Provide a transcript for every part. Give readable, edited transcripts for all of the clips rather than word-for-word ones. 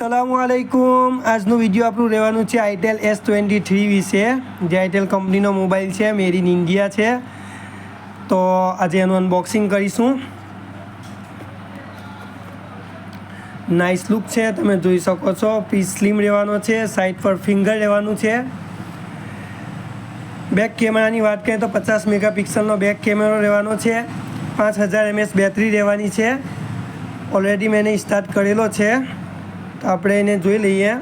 अस्सलामुअलैकुम। આજનું વિડીયો આપણું રહેવાનું છે આઈટેલ S23 વિશે, જે આઈટેલ કંપનીનો મોબાઈલ છે, મેડ ઇન ઇન્ડિયા છે। તો આજે એનું અનબોક્સિંગ કરીશું। નાઇસ લુક છે, તમે જોઈ શકો છો। પીસ સ્લિમ રહેવાનો છે, સાઈડ પર ફિંગર રહેવાનું છે। બેક કેમેરાની વાત કરીએ તો 50 મેગાપિક્સલનો બેક કેમેરો રહેવાનો છે। 5000 mAh બેટરી રહેવાની છે। ઓલરેડી મેં સ્ટાર્ટ કરેલો છે, તો આપણે એને જોઈ લઈએ।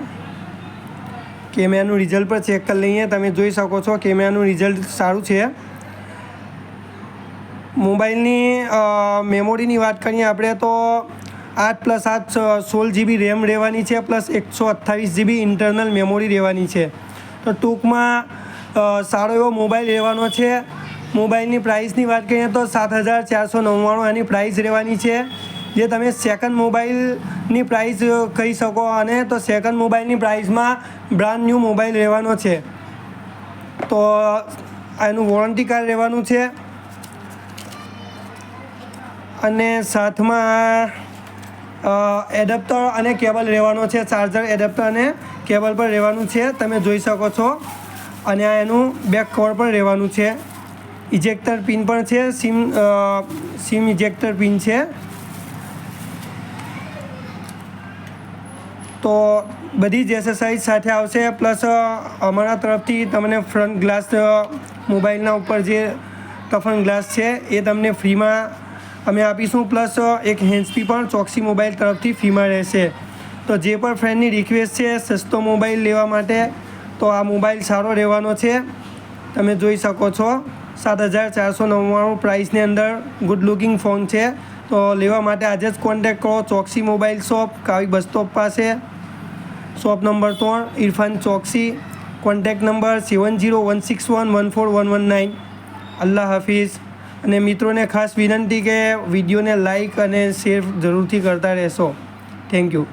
કેમેરાનું રિઝલ્ટ પર ચેક કરી લઈએ। તમે જોઈ શકો છો કેમેરાનું રિઝલ્ટ સારું છે। મોબાઈલની મેમોરીની વાત કરીએ આપણે તો 8+8 16 GB રેમ રહેવાની છે, પ્લસ 128 GB ઇન્ટરનલ મેમોરી રહેવાની છે। તો ટૂંકમાં સારો એવો મોબાઈલ રહેવાનો છે। મોબાઈલની પ્રાઇસની વાત કરીએ તો 7499 એની પ્રાઇસ રહેવાની છે, જે તમે સેકન્ડ મોબાઈલની પ્રાઇસ કહી શકો। અને તો સેકન્ડ મોબાઈલની પ્રાઇસમાં બ્રાન્ડ ન્યૂ મોબાઈલ રહેવાનો છે। તો એનું વોરંટી કાર્ડ રહેવાનું છે, અને સાથમાં એડપ્ટર અને કેબલ રહેવાનો છે। ચાર્જર એડપ્ટર અને કેબલ પર રહેવાનું છે, તમે જોઈ શકો છો। અને આ એનું બેક કવર પણ રહેવાનું છે। ઇજેક્ટર પિન પણ છે, સિમ ઇજેક્ટર પિન છે। તો બધી જ એસેસરીઝ સાથે આવશે, પ્લસ અમારા તરફથી તમને ફ્રન્ટ ગ્લાસ મોબાઈલના ઉપર જે ટફન ગ્લાસ છે એ તમને ફ્રીમાં અમે આપીશું, પ્લસ એક હેન્ડસ્ફ્રી પણ ચોકસી મોબાઈલ તરફથી ફ્રીમાં રહેશે। તો જે પણ ફ્રેન્ડની રિક્વેસ્ટ છે સસ્તો મોબાઈલ લેવા માટે, તો આ મોબાઈલ સારો રહેવાનો છે, તમે જોઈ શકો છો। 7499 પ્રાઇસની અંદર ગુડ લુકિંગ ફોન છે। તો લેવા માટે આજે જ કોન્ટેક્ટ કરો Choksi mobile shop, Kavi bus stop પાસે, shop number 3, Irfan Choksi. Contact number 7016114119। અલ્લાહ હાફિઝ। અને મિત્રોને ખાસ વિનંતી કે વિડીયોને લાઇક અને શેર જરૂરથી કરતા રહેશો। Thank you.